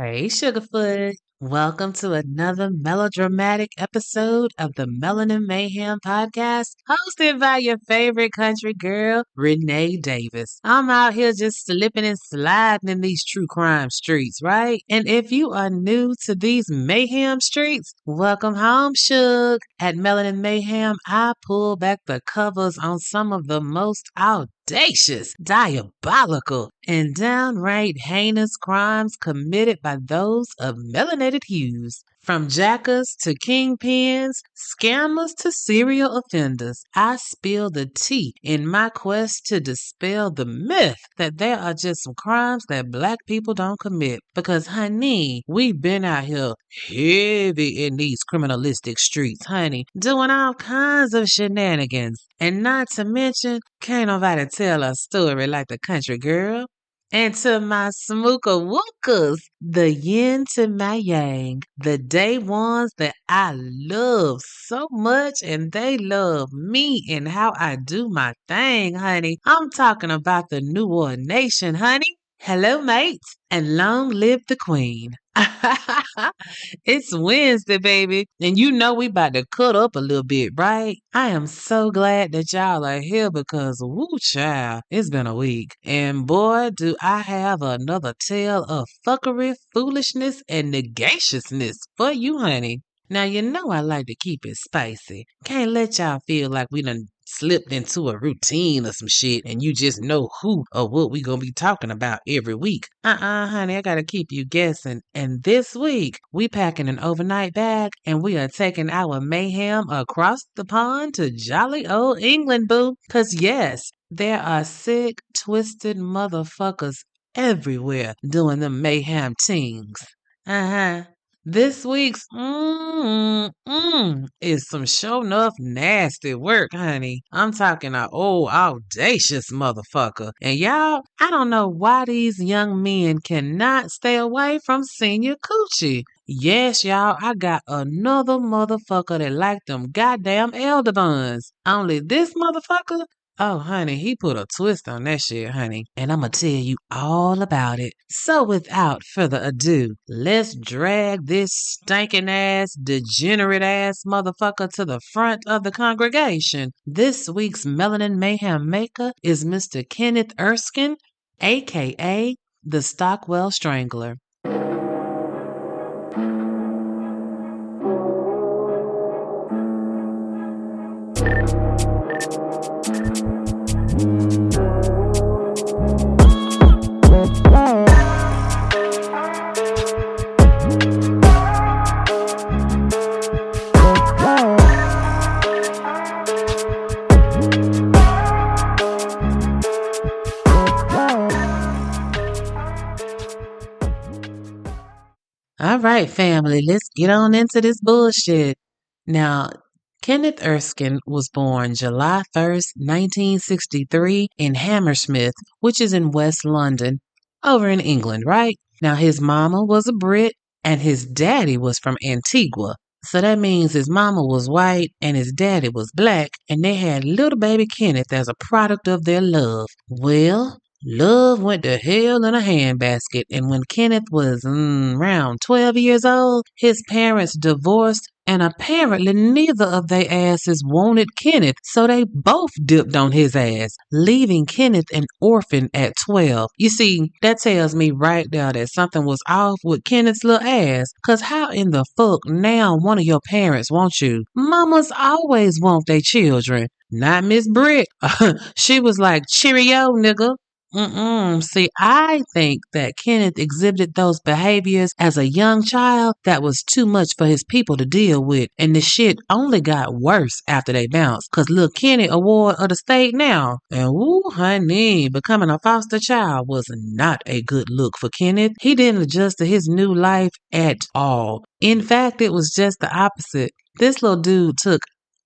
Hey, Sugarfoot. Welcome to another melodramatic episode of the Melanin Mayhem podcast, hosted by your favorite country girl, Renee Davis. I'm out here just slipping and sliding in these true crime streets, right? And if you are new to these mayhem streets, welcome home, Suge. At Melanin Mayhem, I pull back the covers on some of the most audacious, diabolical, and downright heinous crimes committed by those of melanated hues. From jackers to kingpins, scammers to serial offenders, I spill the tea in my quest to dispel the myth that there are just some crimes that black people don't commit. Because, honey, we've been out here heavy in these criminalistic streets, honey, doing all kinds of shenanigans. And not to mention, can't nobody tell a story like the country girl. And to my smooka wookas, the yin to my yang, the day ones that I love so much and they love me and how I do my thing, honey. I'm talking about the Noir Nation, honey. Hello, mates, and long live the queen. It's Wednesday, baby, and you know we about to cut up a little bit, right? I am so glad that y'all are here because, woo, child, it's been a week. And boy, do I have another tale of fuckery, foolishness, and negaciousness for you, honey. Now, you know I like to keep it spicy. Can't let y'all feel like we done slipped into a routine or some shit and you just know who or what we gonna be talking about every week. Honey, I gotta keep you guessing. And this week, we packing an overnight bag and we are taking our mayhem across the pond to jolly old England, boo. Cause yes, there are sick, twisted motherfuckers everywhere doing the mayhem things. This week's is some show enough nasty work, honey. I'm talking a old audacious motherfucker. And y'all, I don't know why these young men cannot stay away from senior coochie. Yes, y'all, I got another motherfucker that like them goddamn elder buns. Only this motherfucker, oh, honey, he put a twist on that shit, honey, and I'ma tell you all about it. So without further ado, let's drag this stinking ass, degenerate ass motherfucker to the front of the congregation. This week's Melanin Mayhem maker is Mr. Kenneth Erskine, aka the Stockwell Strangler. All right, family, let's get on into this bullshit. Now, Kenneth Erskine was born July 1st, 1963 in Hammersmith, which is in West London, over in England, right? Now, his mama was a Brit and his daddy was from Antigua. So that means his mama was white and his daddy was black, and they had little baby Kenneth as a product of their love. Well, love went to hell in a handbasket, and when Kenneth was around 12 years old, his parents divorced, and apparently neither of their asses wanted Kenneth, so they both dipped on his ass, leaving Kenneth an orphan at 12. You see, that tells me right there that something was off with Kenneth's little ass, cause how in the fuck now one of your parents wants you? Mamas always want their children. Not Miss Britt. She was like, cheerio, nigga. See, I think that Kenneth exhibited those behaviors as a young child that was too much for his people to deal with, and the shit only got worse after they bounced, cause Lil Kenny a ward of the state now. And woo, honey, becoming a foster child was not a good look for Kenneth. He didn't adjust to his new life at all. In fact, it was just the opposite. This little dude took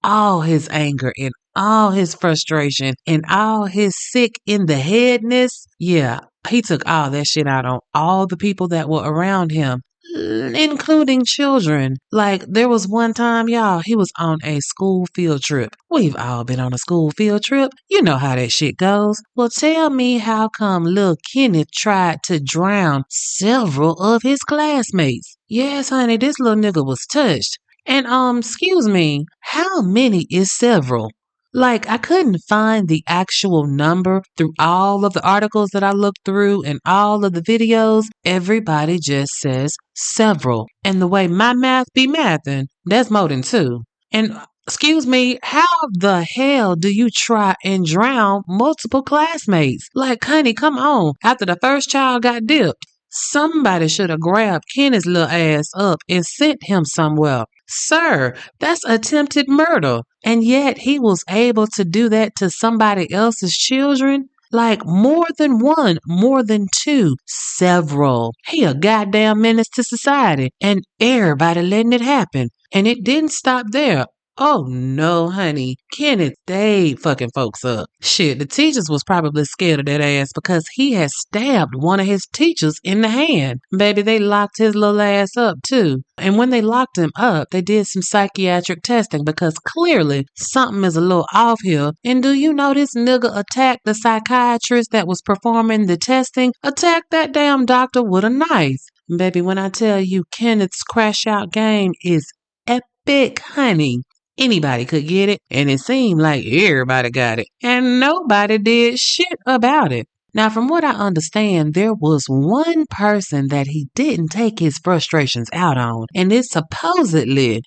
all his anger and all his frustration and all his sick in the headness. Yeah, he took all that shit out on all the people that were around him, including children. Like, there was one time, y'all, he was on a school field trip. We've all been on a school field trip. You know how that shit goes. Well, tell me how come little Kenneth tried to drown several of his classmates? Yes, honey, this little nigga was touched. And, excuse me, how many is several? Like, I couldn't find the actual number through all of the articles that I looked through and all of the videos. Everybody just says several. And the way my math be mathing, that's more than two. And excuse me, how the hell do you try and drown multiple classmates? Like, honey, come on. After the first child got dipped, somebody should have grabbed Kenny's little ass up and sent him somewhere. Sir, that's attempted murder. And yet he was able to do that to somebody else's children? Like, more than one, more than two, several. He a goddamn menace to society, and everybody letting it happen. And it didn't stop there. Oh no, honey. Kenneth stayed fucking folks up. Shit, the teachers was probably scared of that ass because he had stabbed one of his teachers in the hand. Baby, they locked his little ass up too. And when they locked him up, they did some psychiatric testing because clearly something is a little off here. And do you know this nigga attacked the psychiatrist that was performing the testing? Attacked that damn doctor with a knife. Baby, when I tell you Kenneth's crash out game is epic, honey. Anybody could get it, and it seemed like everybody got it, and nobody did shit about it. Now, from what I understand, there was one person that he didn't take his frustrations out on, and it's supposedly,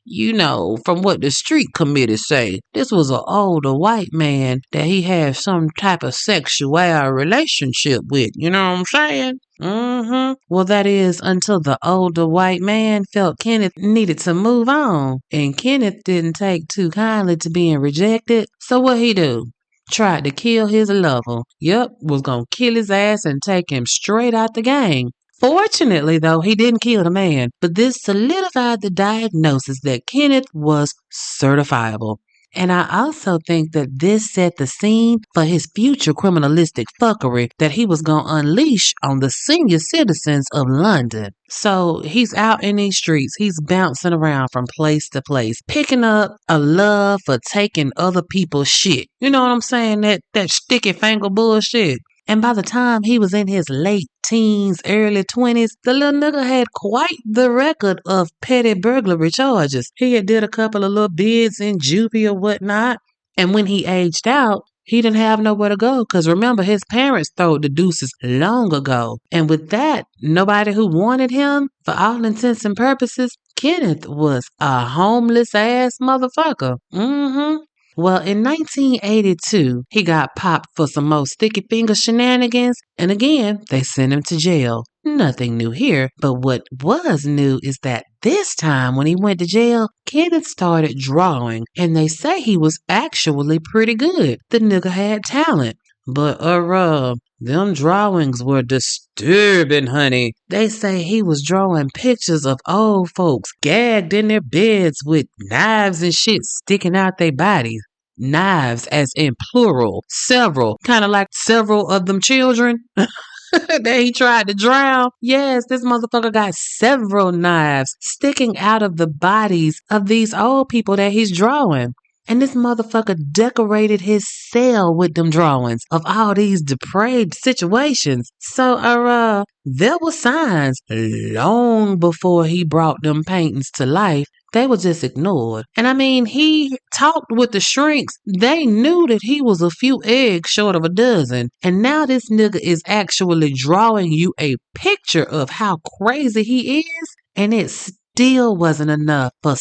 from what the street committees say, this was an older white man that he had some type of sexual relationship with, you know what I'm saying? Well, that is until the older white man felt Kenneth needed to move on, and Kenneth didn't take too kindly to being rejected, so what he do? Tried to kill his lover. Yup, was gonna kill his ass and take him straight out the gang. Fortunately, though, he didn't kill the man, but this solidified the diagnosis that Kenneth was certifiable. And I also think that this set the scene for his future criminalistic fuckery that he was going to unleash on the senior citizens of London. So he's out in these streets. He's bouncing around from place to place, picking up a love for taking other people's shit. You know what I'm saying? That sticky finger bullshit. And by the time he was in his late teens, early 20s, the little nigga had quite the record of petty burglary charges. He had did a couple of little bids in juvie or whatnot. And when he aged out, he didn't have nowhere to go because remember, his parents throwed the deuces long ago. And with that, nobody who wanted him, for all intents and purposes, Kenneth was a homeless ass motherfucker. Well, in 1982, he got popped for some more sticky finger shenanigans, and again, they sent him to jail. Nothing new here, but what was new is that this time when he went to jail, Kenneth started drawing, and they say he was actually pretty good. The nigga had talent. But, them drawings were disturbing, honey. They say he was drawing pictures of old folks gagged in their beds with knives and shit sticking out their bodies. Knives as in plural, several, kind of like several of them children that he tried to drown. Yes, this motherfucker got several knives sticking out of the bodies of these old people that he's drawing. And this motherfucker decorated his cell with them drawings of all these depraved situations. So, there were signs long before he brought them paintings to life. They were just ignored. And I mean, he talked with the shrinks. They knew that he was a few eggs short of a dozen. And now this nigga is actually drawing you a picture of how crazy he is. And it still wasn't enough for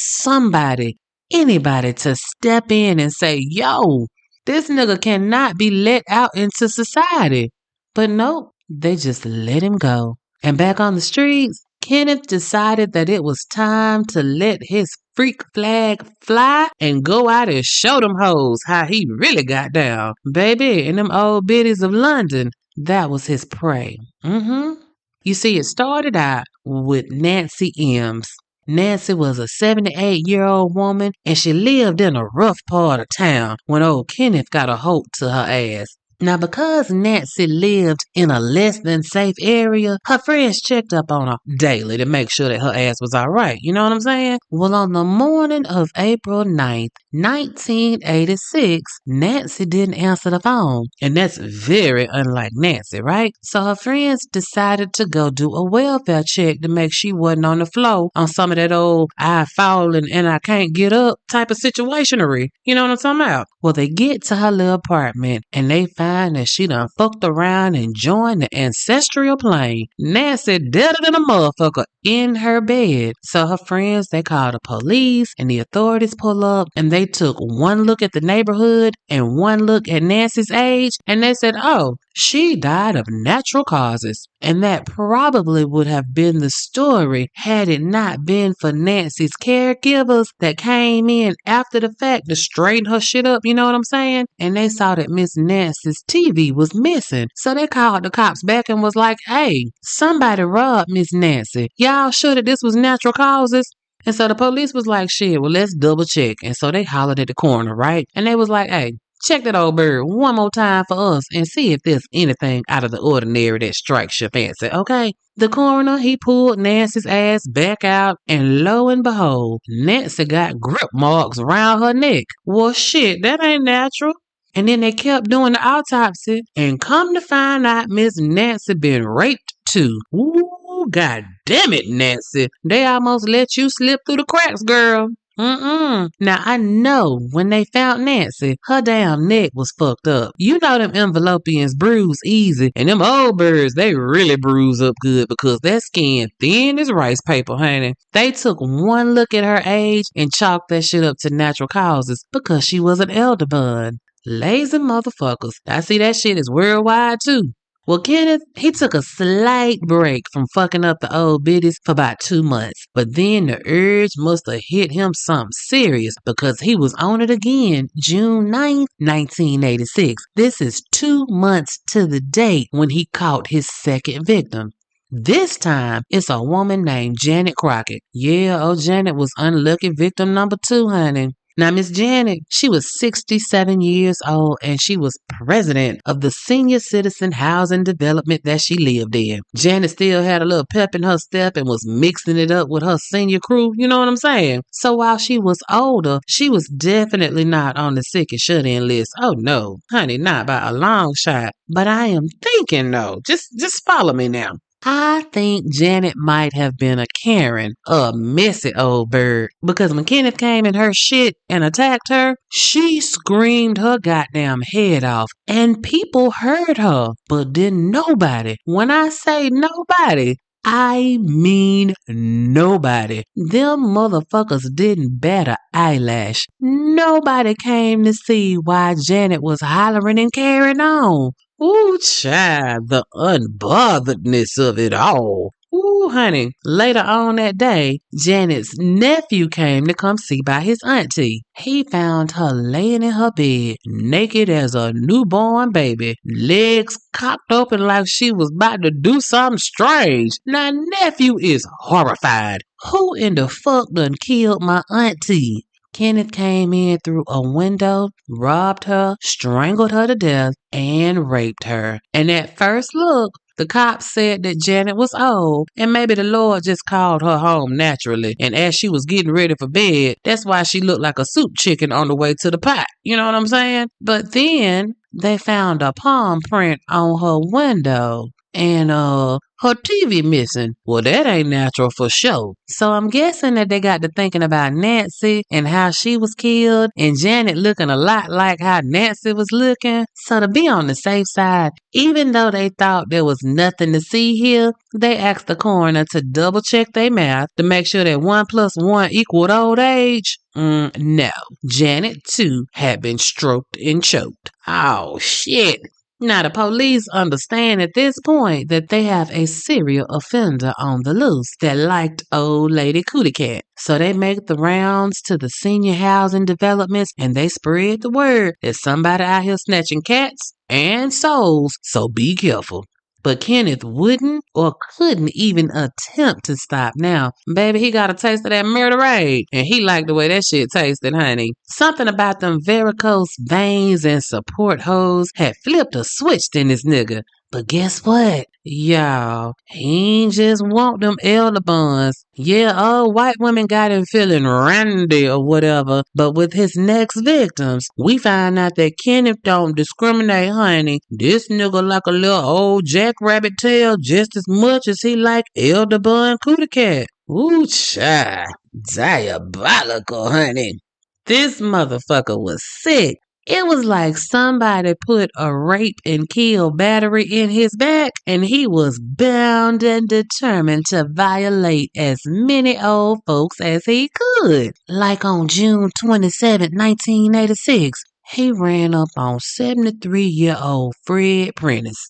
anybody to step in and say, yo, this nigga cannot be let out into society. But nope, they just let him go. And back on the streets, Kenneth decided that it was time to let his freak flag fly and go out and show them hoes how he really got down. Baby, in them old biddies of London, that was his prey. You see, it started out with Nancy Eames. Nancy was a 78-year-old woman, and she lived in a rough part of town when old Kenneth got a hold to her ass. Now, because Nancy lived in a less than safe area, her friends checked up on her daily to make sure that her ass was all right. You know what I'm saying? Well, on the morning of April 9th, 1986, Nancy didn't answer the phone. And that's very unlike Nancy, right? So her friends decided to go do a welfare check to make she wasn't on the floor on some of that old I fallen and I can't get up type of situationery. You know what I'm talking about? Well, they get to her little apartment and they find that she done fucked around and joined the ancestral plane. Nancy deader than a motherfucker in her bed. So her friends, they called the police and the authorities pull up and they took one look at the neighborhood and one look at Nancy's age and they said, oh, she died of natural causes. And that probably would have been the story had it not been for Nancy's caregivers that came in after the fact to straighten her shit up, you know what I'm saying? And they saw that Miss Nancy's TV was missing. So they called the cops back and was like, hey, somebody robbed Miss Nancy. Y'all sure that this was natural causes? And so the police was like, shit, well, let's double check. And so they hollered at the coroner, right? And they was like, hey, check that old bird one more time for us and see if there's anything out of the ordinary that strikes your fancy, okay? The coroner, he pulled Nancy's ass back out, and lo and behold, Nancy got grip marks around her neck. Well, shit, that ain't natural. And then they kept doing the autopsy, and come to find out Miss Nancy been raped too. Ooh, god damn it, Nancy. They almost let you slip through the cracks, girl. Now, I know when they found Nancy, her damn neck was fucked up. You know them envelopians bruise easy, and them old birds, they really bruise up good because that skin thin as rice paper, honey. They took one look at her age and chalked that shit up to natural causes because she was an elder bud. Lazy motherfuckers. I see that shit is worldwide too. Well, Kenneth, he took a slight break from fucking up the old biddies for about 2 months. But then the urge must have hit him something serious because he was on it again June 9th, 1986. This is 2 months to the date when he caught his second victim. This time, it's a woman named Janet Crockett. Yeah, old Janet was unlucky victim number 2, honey. Now, Miss Janet, she was 67 years old and she was president of the senior citizen housing development that she lived in. Janet still had a little pep in her step and was mixing it up with her senior crew, you know what I'm saying? So while she was older, she was definitely not on the sick and shut-in list. Oh no, honey, not by a long shot. But I am thinking though, just follow me now. I think Janet might have been a Karen, a messy old bird, because when Kenneth came in her shit and attacked her, she screamed her goddamn head off, and people heard her, but didn't nobody. When I say nobody, I mean nobody. Them motherfuckers didn't bat an eyelash. Nobody came to see why Janet was hollering and carrying on. Ooh, child, the unbotheredness of it all. Ooh, honey. Later on that day, Janet's nephew came to come see by his auntie. He found her laying in her bed, naked as a newborn baby, legs cocked open like she was about to do something strange. Now, nephew is horrified. Who in the fuck done killed my auntie? Kenneth came in through a window, robbed her, strangled her to death, and raped her. And at first look, the cops said that Janet was old, and maybe the Lord just called her home naturally. And as she was getting ready for bed, that's why she looked like a soup chicken on the way to the pot. You know what I'm saying? But then they found a palm print on her window. And her TV missing. Well, that ain't natural for sure. So I'm guessing that they got to thinking about Nancy and how she was killed, and Janet looking a lot like how Nancy was looking. So to be on the safe side, even though they thought there was nothing to see here, they asked the coroner to double check their math to make sure that 1 + 1 equaled old age. No. Janet too had been stroked and choked. Oh shit. Now, the police understand at this point that they have a serial offender on the loose that liked old lady Cootie Cat. So they make the rounds to the senior housing developments and they spread the word that somebody out here snatching cats and souls, so be careful. But Kenneth wouldn't or couldn't even attempt to stop. Now, baby, he got a taste of that murderade, and he liked the way that shit tasted, honey. Something about them varicose veins and support hose had flipped a switch in this nigga. But guess what? Y'all, he ain't just want them elder buns. Yeah, old white women got him feeling randy or whatever, but with his next victims, we find out that Kenneth don't discriminate, honey. This nigga like a little old jackrabbit tail just as much as he like elder bun cootie cat. Ooh, child. Diabolical, honey. This motherfucker was sick. It was like somebody put a rape and kill battery in his back, and he was bound and determined to violate as many old folks as he could. Like on June 27, 1986, he ran up on 73-year-old Fred Prentice.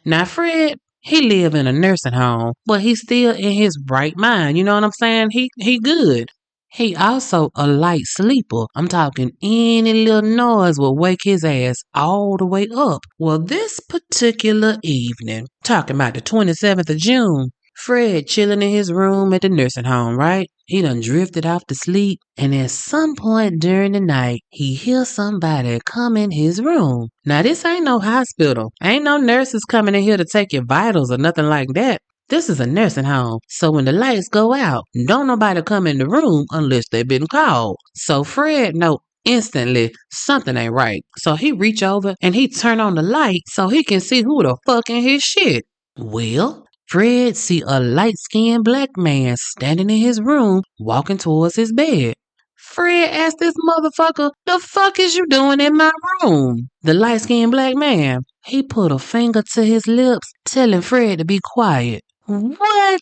Now, Fred, he live in a nursing home, but he's still in his right mind. You know what I'm saying? He good. He also a light sleeper. I'm talking any little noise will wake his ass all the way up. Well, this particular evening, talking about the 27th of June, Fred chilling in his room at the nursing home, right? He done drifted off to sleep, and at some point during the night, he hears somebody come in his room. Now, this ain't no hospital. Ain't no nurses coming in here to take your vitals or nothing like that. This is a nursing home, so when the lights go out, don't nobody come in the room unless they been called. So Fred know instantly something ain't right. So he reach over and he turn on the light so he can see who the fuck in his shit. Well, Fred see a light-skinned black man standing in his room walking towards his bed. Fred asked this motherfucker, the fuck is you doing in my room? The light-skinned black man, he put a finger to his lips, telling Fred to be quiet. What?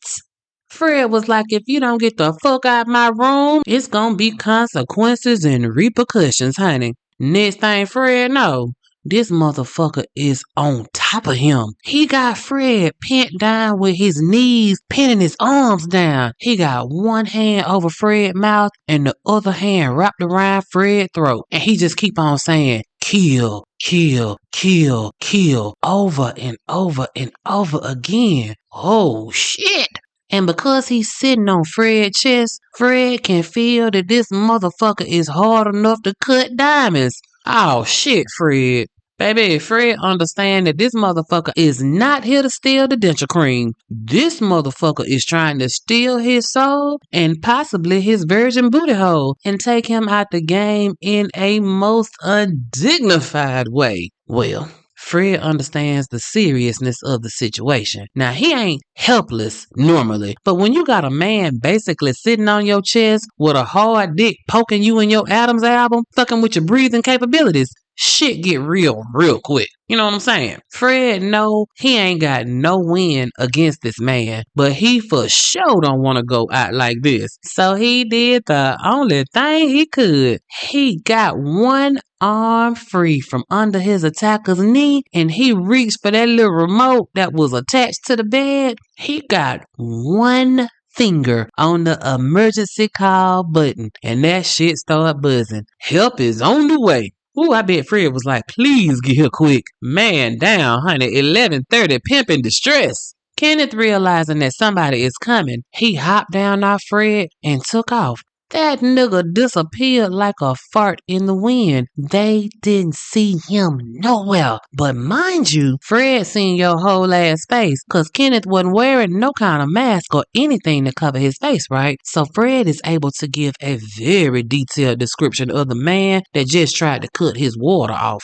Fred was like, if you don't get the fuck out my room, it's gonna be consequences and repercussions, honey. Next thing Fred know, this motherfucker is on top of him. He got Fred pent down with his knees, pinning his arms down. He got one hand over Fred's mouth and the other hand wrapped around Fred's throat. And he just keep on saying, kill, kill, kill, kill, over and over and over again. Oh, shit. And because he's sitting on Fred's chest, Fred can feel that this motherfucker is hard enough to cut diamonds. Oh, shit, Fred. Baby, Fred understand that this motherfucker is not here to steal the denture cream. This motherfucker is trying to steal his soul and possibly his virgin booty hole and take him out the game in a most undignified way. Well, Fred understands the seriousness of the situation. Now, he ain't helpless normally, but when you got a man basically sitting on your chest with a hard dick poking you in your Adam's album, fucking with your breathing capabilities, shit get real quick. You know what I'm saying? Fred know he ain't got no win against this man, but he for sure don't want to go out like this. So he did the only thing he could. He got one arm free from under his attacker's knee, and he reached for that little remote that was attached to the bed. He got one finger on the emergency call button, and that shit started buzzing. Help is on the way. Ooh, I bet Fred was like, please get here quick. Man down, honey, 11:30, pimp in distress. Kenneth, realizing that somebody is coming, he hopped down off Fred and took off. That nigga disappeared like a fart in the wind. They didn't see him nowhere. But mind you, Fred seen your whole ass face, cause Kenneth wasn't wearing no kind of mask or anything to cover his face, right? So Fred is able to give a very detailed description of the man that just tried to cut his water off.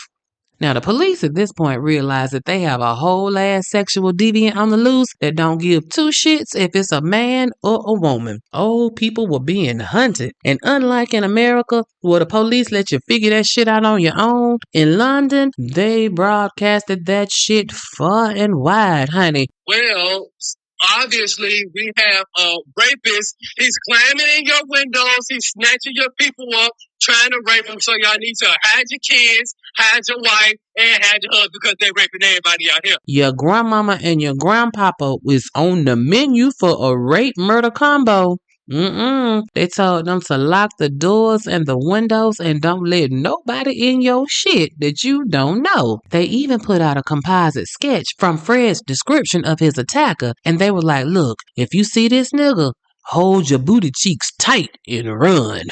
Now, the police at this point realize that they have a whole ass sexual deviant on the loose that don't give two shits if it's a man or a woman. Old people were being hunted. And unlike in America, where the police let you figure that shit out on your own, in London, they broadcasted that shit far and wide, honey. Well, obviously, we have a rapist. He's climbing in your windows. He's snatching your people up, trying to rape them. So y'all need to hide your kids, hide your wife, and hide your husband because they're raping everybody out here. Your grandmama and your grandpapa is on the menu for a rape murder combo. They told them to lock the doors and the windows and don't let nobody in your shit that you don't know. They even put out a composite sketch from Fred's description of his attacker, and they were like, look, if you see this nigga, hold your booty cheeks tight and run.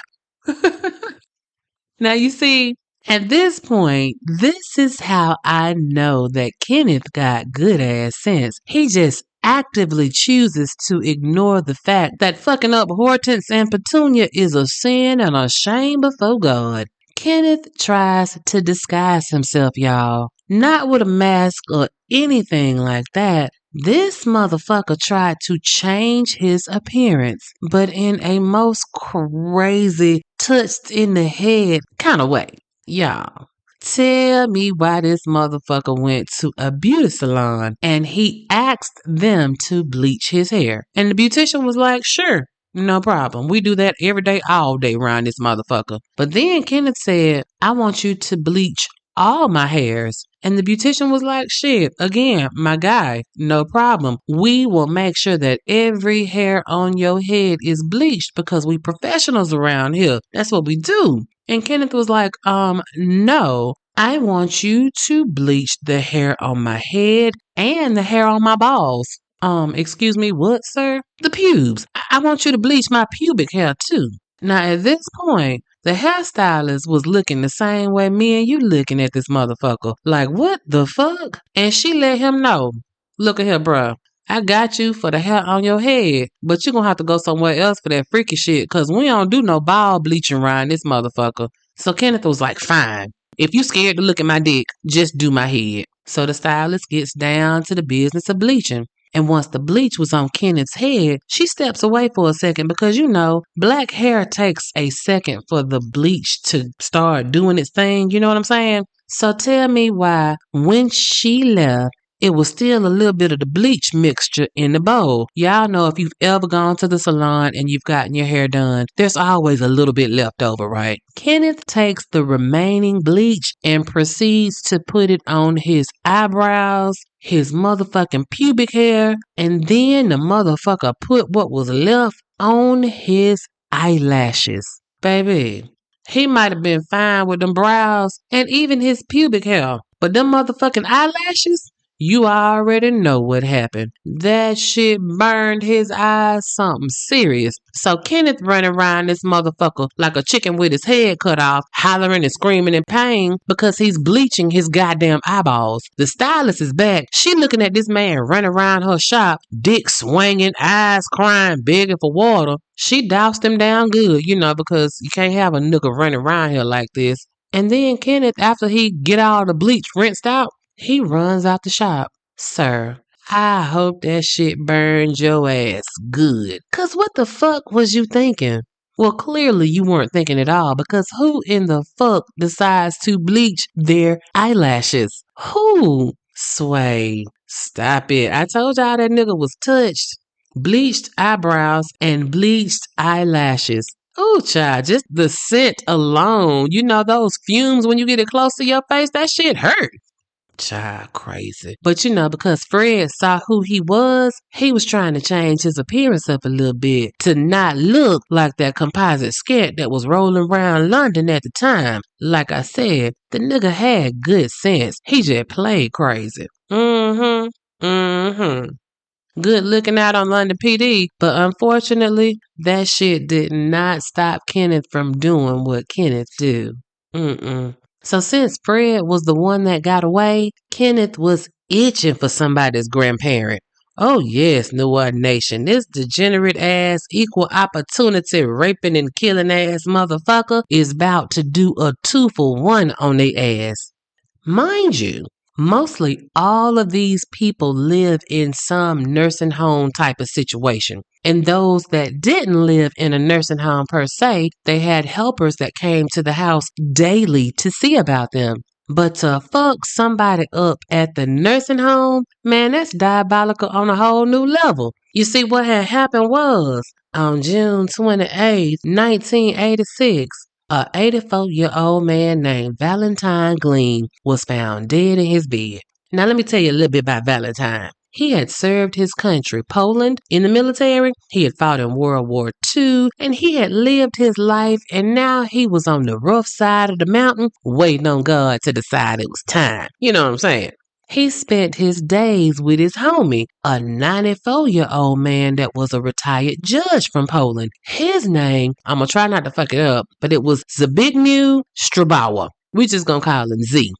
Now, you see, at this point, this is how I know that Kenneth got good ass sense. He just actively chooses to ignore the fact that fucking up Hortense and Petunia is a sin and a shame before God. Kenneth tries to disguise himself, y'all. Not with a mask or anything like that. This motherfucker tried to change his appearance, but in a most crazy, touched in the head kind of way. Y'all, tell me why this motherfucker went to a beauty salon and he asked them to bleach his hair. And the beautician was like, sure, no problem. We do that every day, all day around this motherfucker. But then Kenneth said, I want you to bleach all my hairs. And the beautician was like, shit, again, my guy, no problem. We will make sure that every hair on your head is bleached because we professionals around here. That's what we do. And Kenneth was like, no, I want you to bleach the hair on my head and the hair on my balls. Excuse me, what, sir? The pubes. I want you to bleach my pubic hair too. Now, at this point, the hairstylist was looking the same way me and you looking at this motherfucker. Like, what the fuck? And she let him know. Look at here, bruh. I got you for the hair on your head, but you're gonna have to go somewhere else for that freaky shit, because we don't do no ball bleaching around this motherfucker. So Kenneth was like, fine. If you scared to look at my dick, just do my head. So the stylist gets down to the business of bleaching. And once the bleach was on Kenneth's head, she steps away for a second because, you know, black hair takes a second for the bleach to start doing its thing. You know what I'm saying? So tell me why, when she left, it was still a little bit of the bleach mixture in the bowl. Y'all know if you've ever gone to the salon and you've gotten your hair done, there's always a little bit left over, right? Kenneth takes the remaining bleach and proceeds to put it on his eyebrows, his motherfucking pubic hair, and then the motherfucker put what was left on his eyelashes. Baby, he might have been fine with them brows and even his pubic hair, but them motherfucking eyelashes? You already know what happened. That shit burned his eyes something serious. So Kenneth running around this motherfucker like a chicken with his head cut off, hollering and screaming in pain because he's bleaching his goddamn eyeballs. The stylist is back. She looking at this man running around her shop, dick swinging, eyes crying, begging for water. She doused him down good, you know, because you can't have a nigga running around here like this. And then Kenneth, after he get all the bleach rinsed out, he runs out the shop. Sir, I hope that shit burned your ass good. 'Cause what the fuck was you thinking? Well, clearly you weren't thinking at all, because who in the fuck decides to bleach their eyelashes? Who? Sway. Stop it. I told y'all that nigga was touched. Bleached eyebrows and bleached eyelashes. Ooh, child, just the scent alone. You know those fumes when you get it close to your face, that shit hurt. Child, crazy. But you know, because Fred saw who he was trying to change his appearance up a little bit to not look like that composite sketch that was rolling around London at the time. Like I said, the nigga had good sense. He just played crazy. Good looking out on London PD, but unfortunately, that shit did not stop Kenneth from doing what Kenneth do. So since Fred was the one that got away, Kenneth was itching for somebody's grandparent. Oh yes, Noir Nation, this degenerate ass, equal opportunity raping and killing ass motherfucker is about to do a 2-for-1 on their ass. Mind you, mostly all of these people live in some nursing home type of situation. And those that didn't live in a nursing home per se, they had helpers that came to the house daily to see about them. But to fuck somebody up at the nursing home, man, that's diabolical on a whole new level. You see, what had happened was, on June 28th, 1986, a 84-year-old man named Valentine Gleam was found dead in his bed. Now, let me tell you a little bit about Valentine. He had served his country, Poland, in the military. He had fought in World War II, and he had lived his life, and now he was on the rough side of the mountain, waiting on God to decide it was time. You know what I'm saying? He spent his days with his homie, a 94-year-old man that was a retired judge from Poland. His name, I'm going to try not to fuck it up, but it was Zbigniew Strabawa. We just going to call him Z.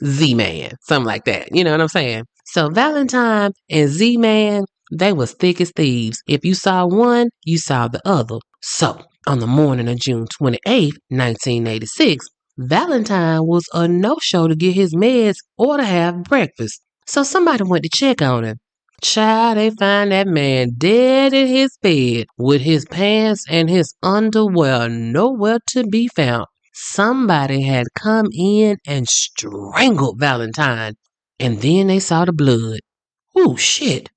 Z-Man, something like that. You know what I'm saying? So Valentine and Z-Man, they was thick as thieves. If you saw one, you saw the other. So on the morning of June 28th, 1986, Valentine was a no-show to get his meds or to have breakfast. So somebody went to check on him. Child, they find that man dead in his bed with his pants and his underwear nowhere to be found. Somebody had come in and strangled Valentine. And then they saw the blood. Ooh, shit.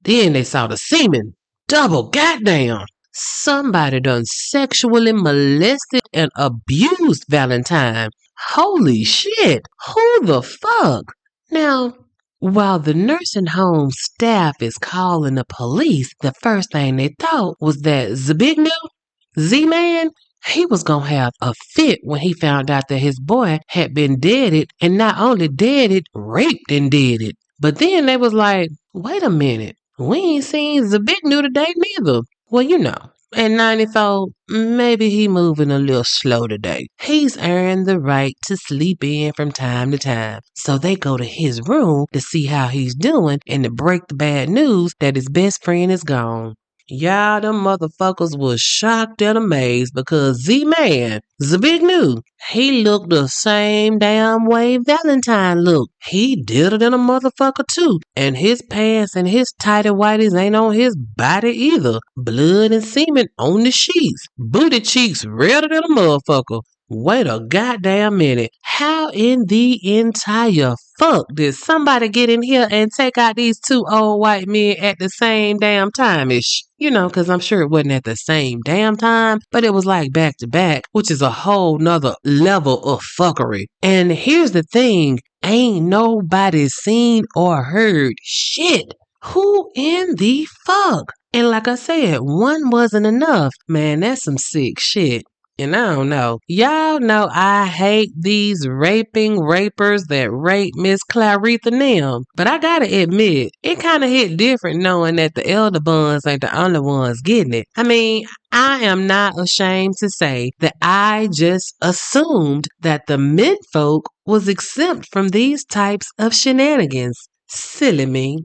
Then they saw the semen. Double goddamn. Somebody done sexually molested and abused Valentine. Holy shit. Who the fuck? Now, while the nursing home staff is calling the police, the first thing they thought was that Zbigniew, Z-Man, he was going to have a fit when he found out that his boy had been deaded, and not only deaded, raped and deaded. But then they was like, wait a minute, we ain't seen Zbigniew today neither. Well, you know, at 94, maybe he moving a little slow today. He's earned the right to sleep in from time to time. So they go to his room to see how he's doing and to break the bad news that his best friend is gone. Y'all, them motherfuckers was shocked and amazed because Z-Man, Zbigniew, he looked the same damn way Valentine looked. He did it in a motherfucker too. And his pants and his tighty whities ain't on his body either. Blood and semen on the sheets. Booty cheeks redder than a motherfucker. Wait a goddamn minute. How in the entire fuck did somebody get in here and take out these two old white men at the same damn time-ish? You know, because I'm sure it wasn't at the same damn time, but it was like back to back, which is a whole nother level of fuckery. And here's the thing, ain't nobody seen or heard shit. Who in the fuck? And like I said, one wasn't enough. Man, that's some sick shit. And I don't know. Y'all know I hate these raping rapers that rape Miss Claretha Nim. But I gotta admit, it kind of hit different knowing that the elder buns ain't the only ones getting it. I mean, I am not ashamed to say that I just assumed that the menfolk was exempt from these types of shenanigans. Silly me.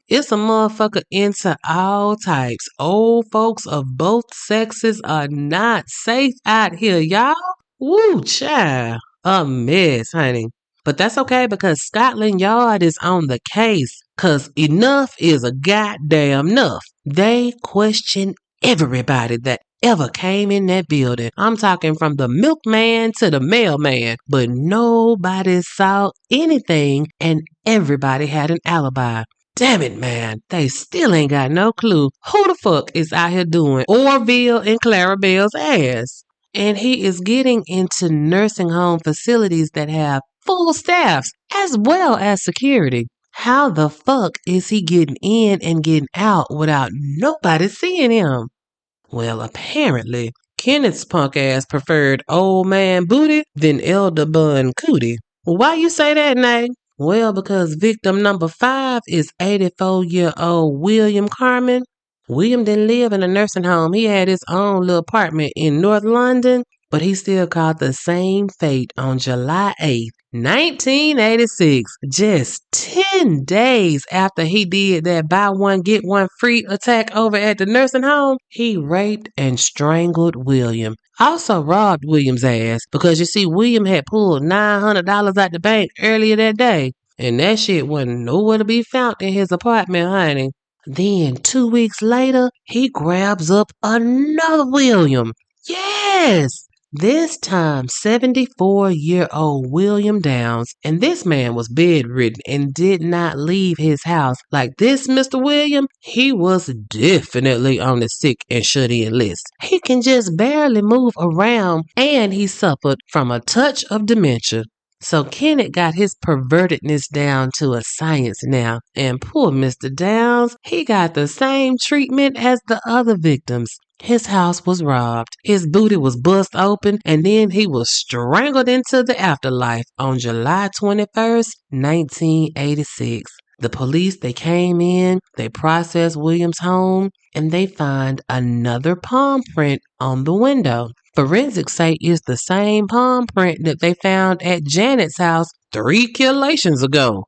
It's a motherfucker into all types. Old folks of both sexes are not safe out here, y'all. Woo, child. A mess, honey. But that's okay because Scotland Yard is on the case. Cause enough is a goddamn enough. They question everybody that ever came in that building. I'm talking from the milkman to the mailman, but nobody saw anything and everybody had an alibi. Damn it, man. They still ain't got no clue who the fuck is out here doing Orville and Clarabelle's ass. And he is getting into nursing home facilities that have full staffs as well as security. How the fuck is he getting in and getting out without nobody seeing him? Well, apparently, Kenneth's punk ass preferred old man booty than elder bun cootie. Why you say that, Nay? Well, because victim number 5 is 84-year-old William Carmen. William didn't live in a nursing home. He had his own little apartment in North London, but he still caught the same fate on July 8th, 1986, just 10 days after he did that buy one, get one free attack over at the nursing home. He raped and strangled William. Also robbed William's ass because you see, William had pulled $900 out the bank earlier that day. And that shit wasn't nowhere to be found in his apartment, honey. Then 2 weeks later, he grabs up another William. Yes! This time, 74-year-old William Downs, and this man was bedridden and did not leave his house. Like this Mr. William, he was definitely on the sick and shut-in list. He can just barely move around, and he suffered from a touch of dementia. So Kenneth got his pervertedness down to a science now. And poor Mr. Downs, he got the same treatment as the other victims. His house was robbed, his booty was bust open, and then he was strangled into the afterlife on July 21st, 1986. The police, they came in, they processed Williams' home, and they find another palm print on the window. Forensics say it's the same palm print that they found at Janet's house 3 killations ago.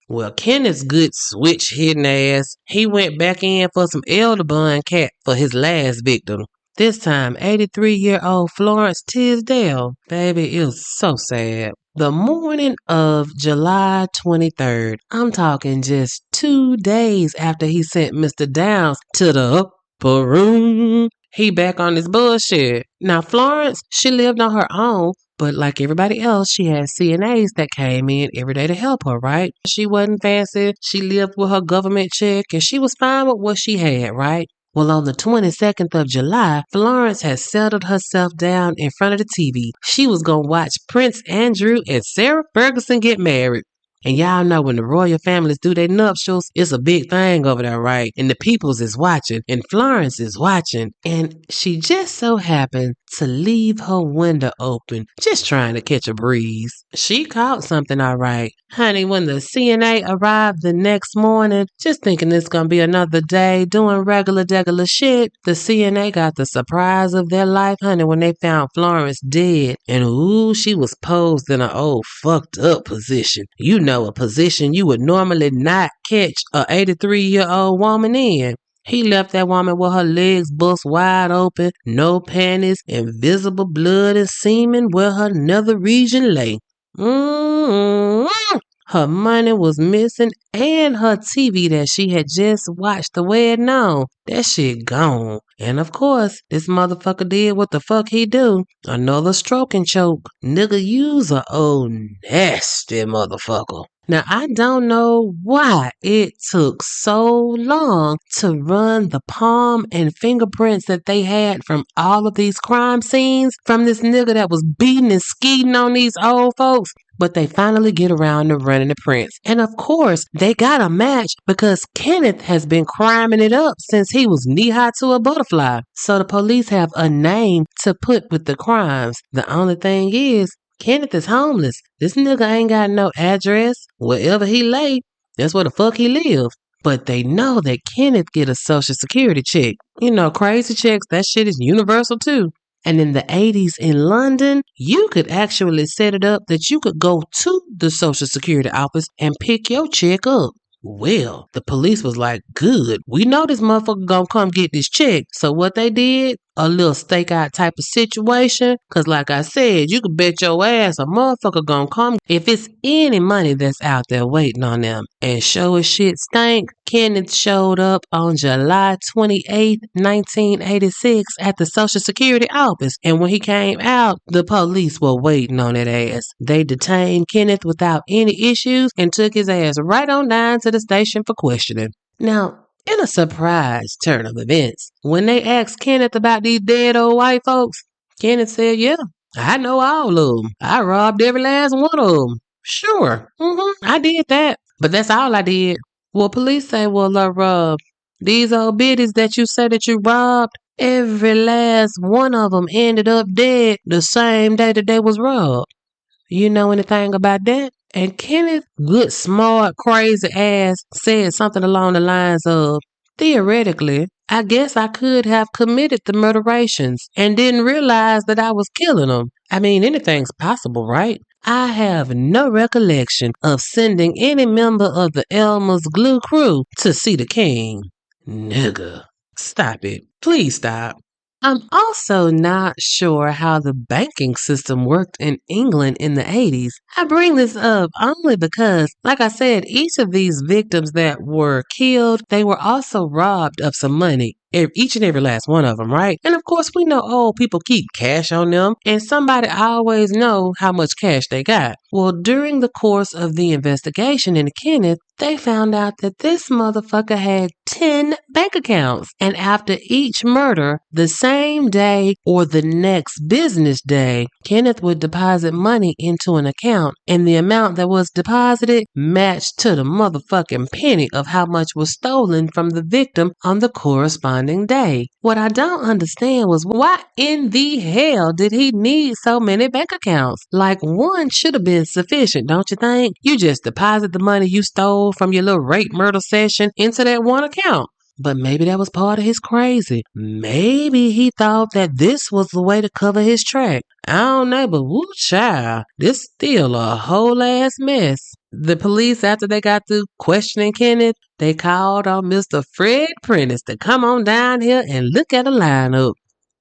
Well, Kenneth's good switch hidden ass, he went back in for some elder cat for his last victim. This time, 83-year-old Florence Tisdale. Baby, it was so sad. The morning of July 23rd, I'm talking just 2 days after he sent Mr. Downs to the upper room, he back on his bullshit. Now, Florence, she lived on her own, but like everybody else, she had CNAs that came in every day to help her, right? She wasn't fancy. She lived with her government check, and she was fine with what she had, right? Well, on the 22nd of July, Florence had settled herself down in front of the TV. She was going to watch Prince Andrew and Sarah Ferguson get married. And y'all know when the royal families do their nuptials, it's a big thing over there, right? And the peoples is watching, and Florence is watching. And she just so happened to leave her window open, just trying to catch a breeze. She caught something all right. Honey, when the CNA arrived the next morning, just thinking it's gonna be another day doing regular shit, the CNA got the surprise of their life, honey, when they found Florence dead. And ooh, she was posed in an old fucked up position. You know, a position you would normally not catch a 83-year-old woman in. He left that woman with her legs bust wide open, no panties, invisible blood and semen where her nether region lay. Her money was missing, and her TV that she had just watched the wedding on. That shit gone. And of course, this motherfucker did what the fuck he do. Another stroke and choke. Nigga, you's a old nasty motherfucker. Now, I don't know why it took so long to run the palm and fingerprints that they had from all of these crime scenes from this nigga that was beating and skeeting on these old folks. But they finally get around to running the prints. And of course, they got a match because Kenneth has been criming it up since he was knee-high to a butterfly. So the police have a name to put with the crimes. The only thing is, Kenneth is homeless. This nigga ain't got no address. Wherever he lay, that's where the fuck he live. But they know that Kenneth get a social security check. You know, crazy checks, that shit is universal too. And in the 80s in London, you could actually set it up that you could go to the Social Security office and pick your check up. Well, the police was like, good, we know this motherfucker gonna come get this check. So what they did, a little stakeout type of situation, because like I said, you could bet your ass a motherfucker gonna come if it's any money that's out there waiting on them. And sure as shit stank, Kenneth showed up on July 28th, 1986 at the Social Security office. And when he came out, the police were waiting on that ass. They detained Kenneth without any issues and took his ass right on down to the station for questioning. Now, in a surprise turn of events, when they asked Kenneth about these dead old white folks, Kenneth said, yeah, I know all of them. I robbed every last one of them. Sure, I did that. But that's all I did. Well, police say, well, these old biddies that you say that you robbed, every last one of them ended up dead the same day that they was robbed. You know anything about that? And Kenneth, good, smart, crazy ass, said something along the lines of, theoretically, I guess I could have committed the murderations and didn't realize that I was killing them. I mean, anything's possible, right? I have no recollection of sending any member of the Elmer's Glue crew to see the king. Nigga, stop it. Please stop. I'm also not sure how the banking system worked in England in the 80s. I bring this up only because, like I said, each of these victims that were killed, they were also robbed of some money. Each and every last one of them, right? And of course, we know old people keep cash on them, and somebody always know how much cash they got. Well, during the course of the investigation into Kenneth, they found out that this motherfucker had 10 bank accounts. And after each murder, the same day or the next business day, Kenneth would deposit money into an account, and the amount that was deposited matched to the motherfucking penny of how much was stolen from the victim on the corresponding day. What I don't understand was why in the hell did he need so many bank accounts? Like, one should have been sufficient, don't you think? You just deposit the money you stole from your little rape murder session into that one account. But maybe that was part of his crazy. Maybe he thought that this was the way to cover his track. I don't know, but woo child, this still a whole ass mess. The police, after they got through questioning Kenneth, they called on Mr. Fred Prentice to come on down here and look at the lineup.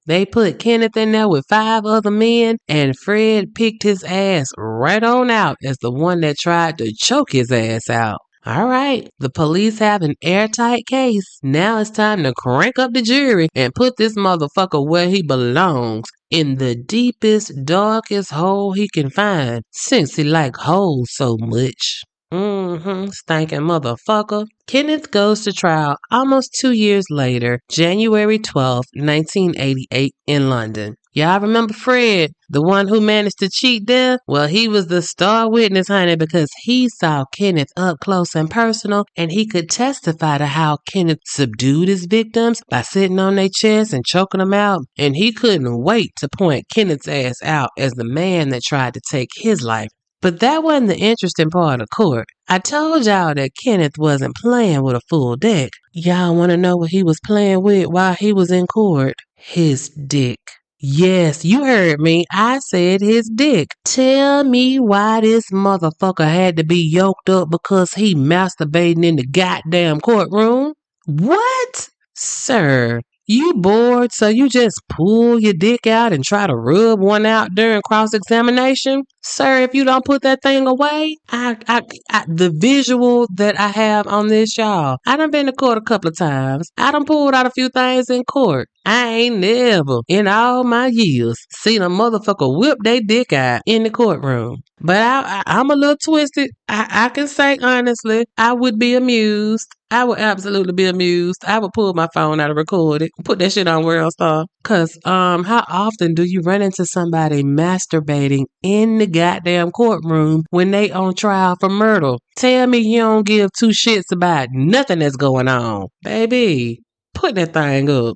They put Kenneth in there with 5 other men, and Fred picked his ass right on out as the one that tried to choke his ass out. All right, the police have an airtight case. Now it's time to crank up the jury and put this motherfucker where he belongs, in the deepest, darkest hole he can find, since he like holes so much. Stinking motherfucker. Kenneth goes to trial almost 2 years later, January 12th, 1988, in London. Y'all remember Fred, the one who managed to cheat death? Well, he was the star witness, honey, because he saw Kenneth up close and personal, and he could testify to how Kenneth subdued his victims by sitting on their chests and choking them out, and he couldn't wait to point Kenneth's ass out as the man that tried to take his life. But that wasn't the interesting part of court. I told y'all that Kenneth wasn't playing with a full deck. Y'all want to know what he was playing with while he was in court? His dick. Yes, you heard me. I said his dick. Tell me why this motherfucker had to be yoked up because he masturbating in the goddamn courtroom? What? Sir, you bored so you just pull your dick out and try to rub one out during cross-examination? Sir, if you don't put that thing away, the visual that I have on this, y'all, I done been to court a couple of times. I done pulled out a few things in court. I ain't never, in all my years, seen a motherfucker whip their dick out in the courtroom. But I'm a little twisted. I can say honestly, I would be amused. I would absolutely be amused. I would pull my phone out and record it. Put that shit on World Star. Cause how often do you run into somebody masturbating in the goddamn courtroom when they on trial for murder? Tell me you don't give 2 shits about nothing that's going on. Baby, put that thing up.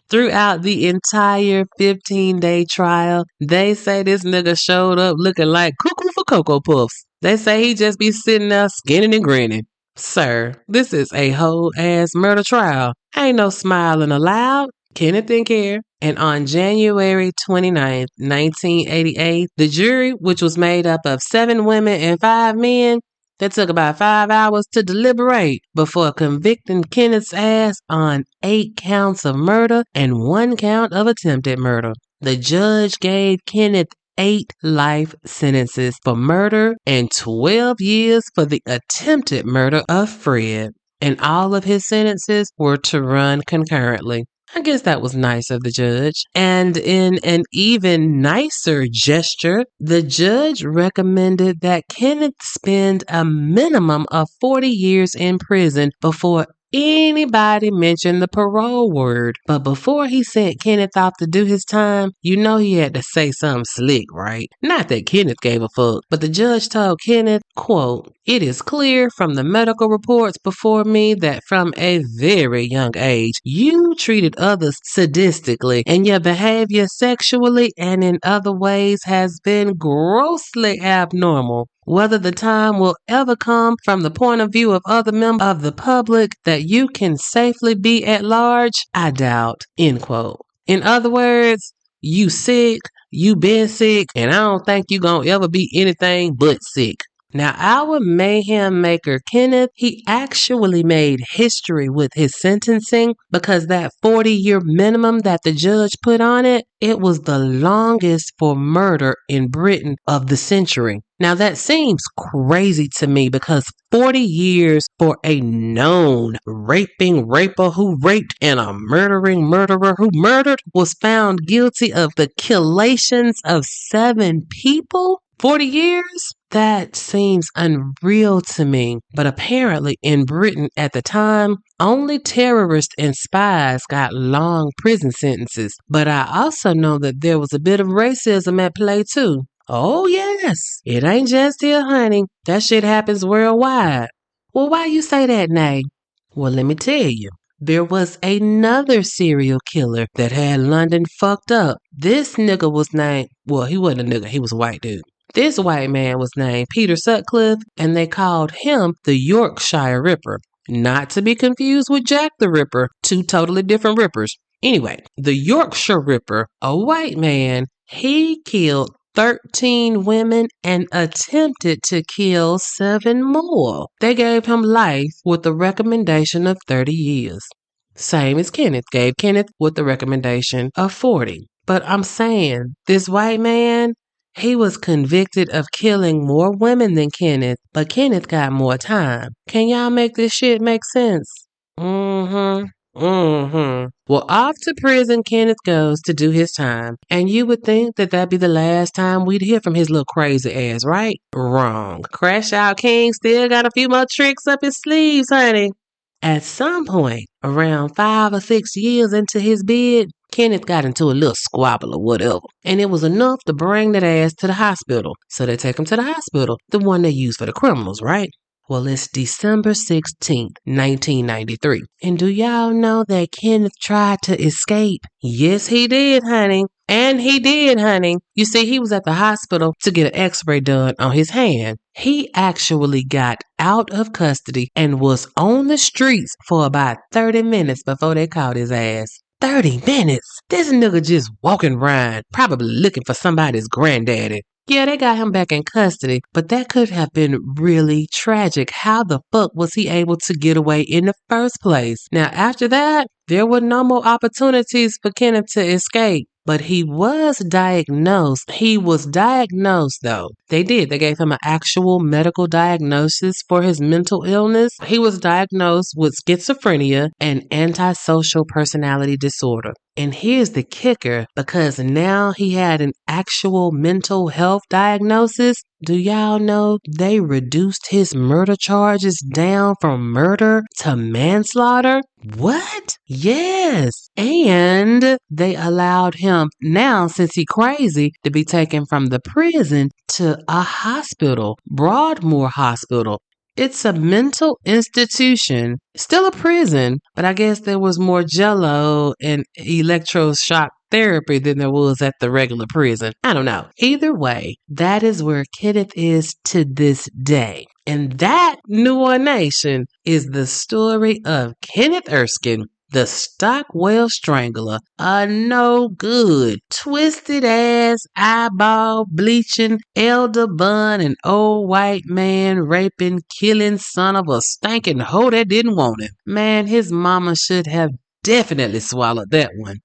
Throughout the entire 15-day trial, they say this nigga showed up looking like cuckoo for Cocoa Puffs. They say he just be sitting there skinning and grinning. Sir, this is a whole ass murder trial. Ain't no smiling allowed. Kenneth didn't care. And on January 29th, 1988, the jury, which was made up of 7 women and 5 men, that took about 5 hours to deliberate before convicting Kenneth's ass on 8 counts of murder and 1 count of attempted murder. The judge gave Kenneth 8 life sentences for murder and 12 years for the attempted murder of Fred. And all of his sentences were to run concurrently. I guess that was nice of the judge. And in an even nicer gesture, the judge recommended that Kenneth spend a minimum of 40 years in prison before anybody mentioned the parole word. But before he sent Kenneth off to do his time, you know he had to say something slick, right? Not that Kenneth gave a fuck, but the judge told Kenneth, quote, "It is clear from the medical reports before me that from a very young age, you treated others sadistically, and your behavior sexually and in other ways has been grossly abnormal. Whether the time will ever come from the point of view of other members of the public that you can safely be at large, I doubt," end quote. In other words, you sick, you been sick, and I don't think you gonna ever be anything but sick. Now, our mayhem maker, Kenneth, he actually made history with his sentencing because that 40-year minimum that the judge put on it, it was the longest for murder in Britain of the century. Now, that seems crazy to me because 40 years for a known raping raper who raped and a murdering murderer who murdered was found guilty of the killations of 7 people? 40 years? That seems unreal to me. But apparently, in Britain at the time, only terrorists and spies got long prison sentences. But I also know that there was a bit of racism at play too. Oh, yes. It ain't just here, honey. That shit happens worldwide. Well, why you say that, Nay? Well, let me tell you. There was another serial killer that had London fucked up. This nigga was named, well, he wasn't a nigga, he was a white dude. This white man was named Peter Sutcliffe, and they called him the Yorkshire Ripper. Not to be confused with Jack the Ripper, two totally different rippers. Anyway, the Yorkshire Ripper, a white man, he killed 13 women and attempted to kill 7 more. They gave him life with the recommendation of 30 years. Same as Kenneth gave Kenneth with the recommendation of 40. But I'm saying, this white man, he was convicted of killing more women than Kenneth, but Kenneth got more time. Can y'all make this shit make sense? Well, off to prison Kenneth goes to do his time. And you would think that that'd be the last time we'd hear from his little crazy ass, right? Wrong. Crash Out King still got a few more tricks up his sleeves, honey. At some point, around 5 or 6 years into his bid, Kenneth got into a little squabble or whatever. And it was enough to bring that ass to the hospital. So they take him to the hospital, the one they use for the criminals, right? Well, it's December 16th, 1993. And do y'all know that Kenneth tried to escape? Yes, he did, honey. And he did, honey. You see, he was at the hospital to get an x-ray done on his hand. He actually got out of custody and was on the streets for about 30 minutes before they caught his ass. 30 minutes? This nigga just walking around, probably looking for somebody's granddaddy. Yeah, they got him back in custody, but that could have been really tragic. How the fuck was he able to get away in the first place? Now, after that, there were no more opportunities for Kenneth to escape. But he was diagnosed. He was diagnosed, though. They did. They gave him an actual medical diagnosis for his mental illness. He was diagnosed with schizophrenia and antisocial personality disorder. And here's the kicker, because now he had an actual mental health diagnosis. Do y'all know they reduced his murder charges down from murder to manslaughter? What? Yes. And they allowed him now, since he's crazy, to be taken from the prison to a hospital, Broadmoor Hospital. It's a mental institution, still a prison, but I guess there was more jello and electroshock therapy than there was at the regular prison. I don't know. Either way, that is where Kenneth is to this day. And that, Noir Nation, is the story of Kenneth Erskine, the Stockwell Strangler, a no good, twisted ass, eyeball bleaching, elder bun, and old white man raping, killing son of a stinking hoe that didn't want him. Man, his mama should have definitely swallowed that one.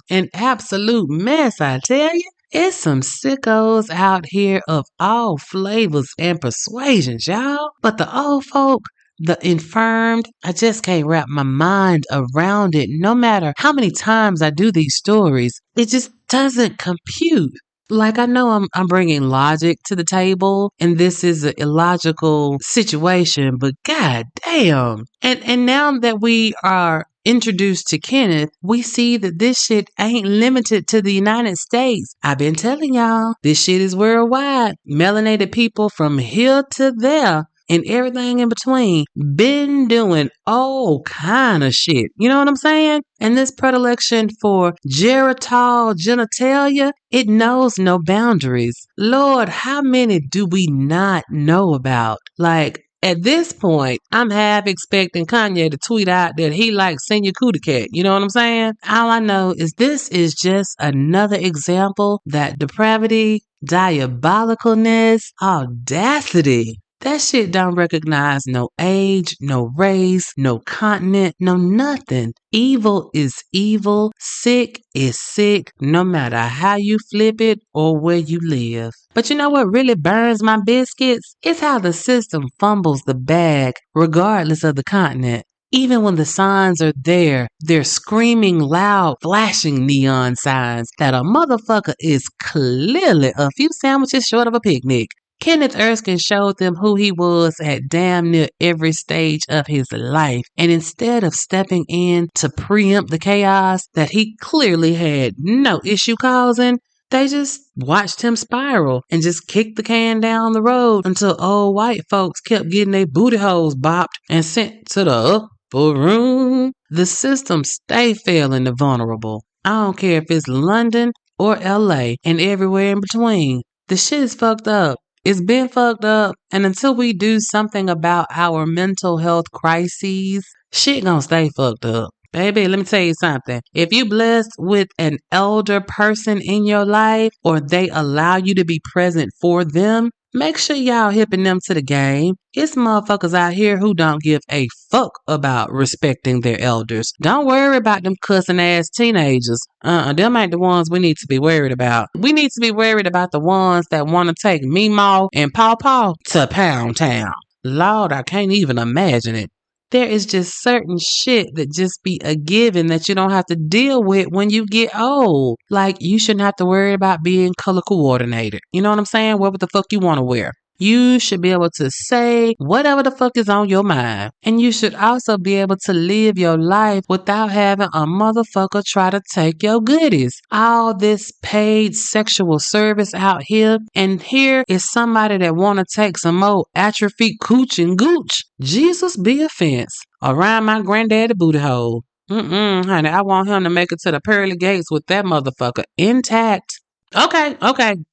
An absolute mess, I tell you. It's some sickos out here of all flavors and persuasions, y'all. But the old folk, the infirmed, I just can't wrap my mind around it. No matter how many times I do these stories, it just doesn't compute. Like, I know I'm bringing logic to the table, and this is an illogical situation, but god damn. And now that we are introduced to Kenneth, we see that this shit ain't limited to the United States. I've been telling y'all, this shit is worldwide. Melanated people from here to there and everything in between been doing all kind of shit. You know what I'm saying? And this predilection for genital genitalia, it knows no boundaries. Lord, how many do we not know about? Like, at this point, I'm half expecting Kanye to tweet out that he likes Senior Cootie Cat. You know what I'm saying? All I know is this is just another example that depravity, diabolicalness, audacity, that shit don't recognize no age, no race, no continent, no nothing. Evil is evil. Sick is sick, no matter how you flip it or where you live. But you know what really burns my biscuits? It's how the system fumbles the bag regardless of the continent. Even when the signs are there, they're screaming loud, flashing neon signs that a motherfucker is clearly a few sandwiches short of a picnic. Kenneth Erskine showed them who he was at damn near every stage of his life, and instead of stepping in to preempt the chaos that he clearly had no issue causing, they just watched him spiral and just kicked the can down the road until old white folks kept getting their booty holes bopped and sent to the upper room. The system stay failing the vulnerable. I don't care if it's London or LA and everywhere in between. The shit is fucked up. It's been fucked up, and until we do something about our mental health crises, shit gonna stay fucked up. Baby, let me tell you something. If you blessed with an elder person in your life or they allow you to be present for them, make sure y'all hipping them to the game. It's motherfuckers out here who don't give a fuck about respecting their elders. Don't worry about them cussing ass teenagers. Them ain't the ones we need to be worried about. We need to be worried about the ones that want to take Meemaw and Paw Paw to Pound Town. Lord, I can't even imagine it. There is just certain shit that just be a given that you don't have to deal with when you get old. Like, you shouldn't have to worry about being color coordinated. You know what I'm saying? What the fuck you want to wear. You should be able to say whatever the fuck is on your mind. And you should also be able to live your life without having a motherfucker try to take your goodies. All this paid sexual service out here, and here is somebody that want to take some more atrophy cooch and gooch. Jesus be a fence around my granddaddy booty hole. Honey, I want him to make it to the pearly gates with that motherfucker intact. Okay,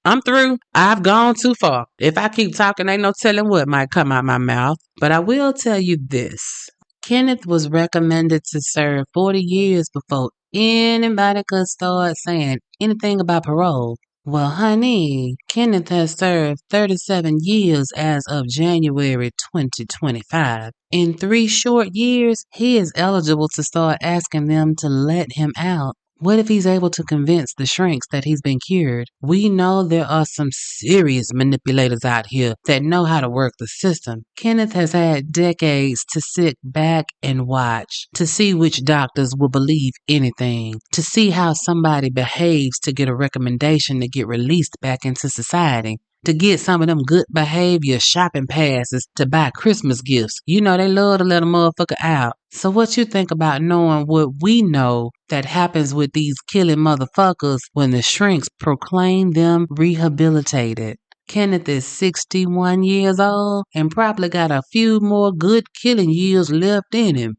I'm through. I've gone too far. If I keep talking, ain't no telling what might come out my mouth. But I will tell you this. Kenneth was recommended to serve 40 years before anybody could start saying anything about parole. Well, honey, Kenneth has served 37 years as of January 2025. In 3 short years, he is eligible to start asking them to let him out. What if he's able to convince the shrinks that he's been cured? We know there are some serious manipulators out here that know how to work the system. Kenneth has had decades to sit back and watch, to see which doctors will believe anything, to see how somebody behaves to get a recommendation to get released back into society. To get some of them good behavior shopping passes to buy Christmas gifts. You know they love to let a motherfucker out. So what you think about knowing what we know that happens with these killing motherfuckers when the shrinks proclaim them rehabilitated? Kenneth is 61 years old and probably got a few more good killing years left in him.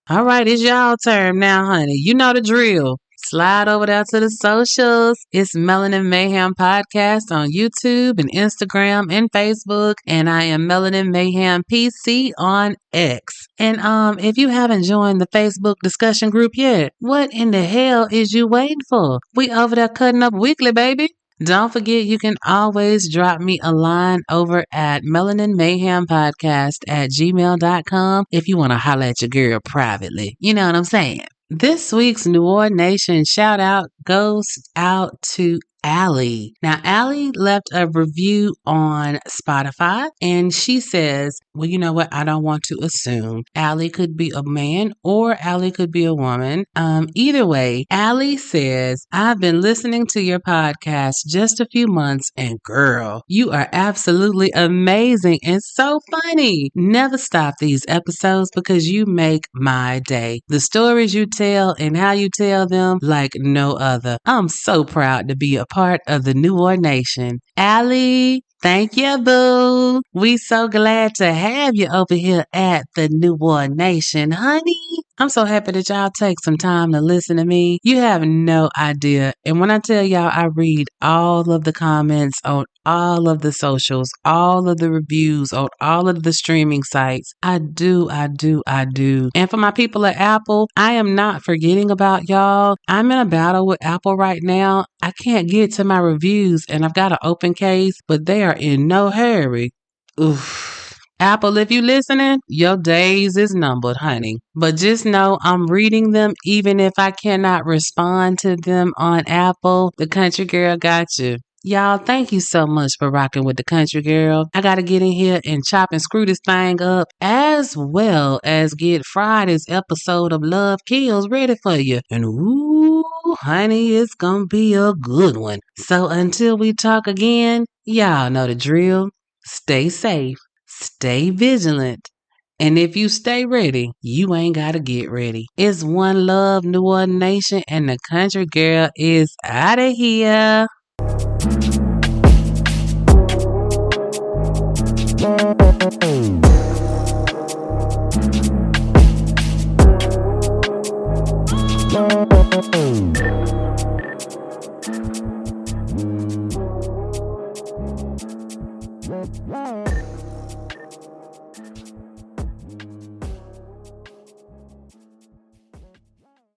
All right, it's y'all turn now, honey. You know the drill. Slide over there to the socials. It's Melanin Mayhem Podcast on YouTube and Instagram and Facebook. And I am Melanin Mayhem PC on X. And if you haven't joined the Facebook discussion group yet, what in the hell is you waiting for? We over there cutting up weekly, baby. Don't forget, you can always drop me a line over at melaninmayhempodcast@gmail.com if you want to holler at your girl privately. You know what I'm saying? This week's Noir Nation shout out goes out to Allie. Now, Allie left a review on Spotify and she says, well, you know what? I don't want to assume. Allie could be a man or Allie could be a woman. Either way, Allie says, I've been listening to your podcast just a few months and girl, you are absolutely amazing and so funny. Never stop these episodes because you make my day. The stories you tell and how you tell them like no other. I'm so proud to be a part of the Noir Nation. Allie, thank you, boo. We so glad to have you over here at the Noir Nation, honey. I'm so happy that y'all take some time to listen to me. You have no idea. And when I tell y'all, I read all of the comments on all of the socials, all of the reviews on all of the streaming sites. I do. And for my people at Apple, I am not forgetting about y'all. I'm in a battle with Apple right now. I can't get to my reviews and I've got an open case, but they are in no hurry. Oof. Apple, if you listening, your days is numbered, honey. But just know I'm reading them even if I cannot respond to them on Apple. The country girl got you. Y'all, thank you so much for rocking with the country girl. I gotta get in here and chop and screw this thing up, as well as get Friday's episode of Love Kills ready for you. And ooh, honey, it's gonna be a good one. So until we talk again, y'all know the drill. Stay safe, stay vigilant. And if you stay ready, you ain't gotta get ready. It's one love, Noir Nation, and the country girl is out of here.